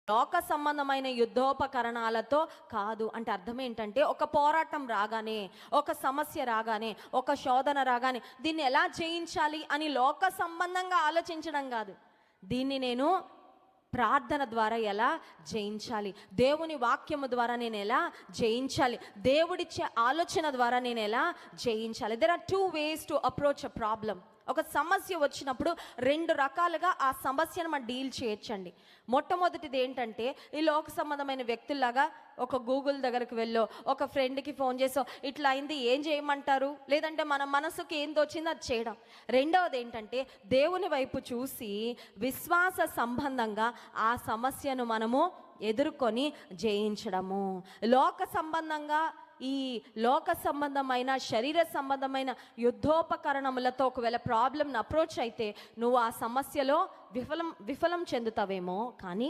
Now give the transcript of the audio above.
లోక సంబంధమైన యుద్ధోపకరణాలతో కాదు. అంటే అర్థం ఏంటంటే, ఒక పోరాటం రాగానే, ఒక సమస్య రాగానే, ఒక శోధన రాగానే దీన్ని ఎలా జయించాలి అని లోక సంబంధంగా ఆలోచించడం కాదు. దీన్ని నేను ప్రార్థన ద్వారా ఎలా జయించాలి, దేవుని వాక్యము ద్వారా నేను ఎలా జయించాలి, దేవుడిచ్చే ఆలోచన ద్వారా నేను ఎలా జయించాలి. There are 2 ways to approach a problem. ఒక సమస్య వచ్చినప్పుడు 2 రకాలుగా ఆ సమస్యను మనం డీల్ చేయొచ్చండి. మొట్టమొదటిది ఏంటంటే, ఈ లోక సంబంధమైన వ్యక్తుల్లాగా ఒక గూగుల్ దగ్గరకు వెళ్ళో, ఒక ఫ్రెండ్కి ఫోన్ చేసో, ఇట్లా అయింది ఏం చేయమంటారు, లేదంటే మన మనసుకి ఏం తోచిందో అది చేయడం. రెండవది ఏంటంటే, దేవుని వైపు చూసి విశ్వాస సంబంధంగా ఆ సమస్యను మనము ఎదుర్కొని జయించడము. లోక సంబంధంగా, ఈ లోక సంబంధమైన, శరీర సంబంధమైన యుద్ధోపకరణములతో ఒకవేళ ప్రాబ్లంను అప్రోచ్ అయితే నువ్వు ఆ సమస్యలో విఫలం చెందుతావేమో. కానీ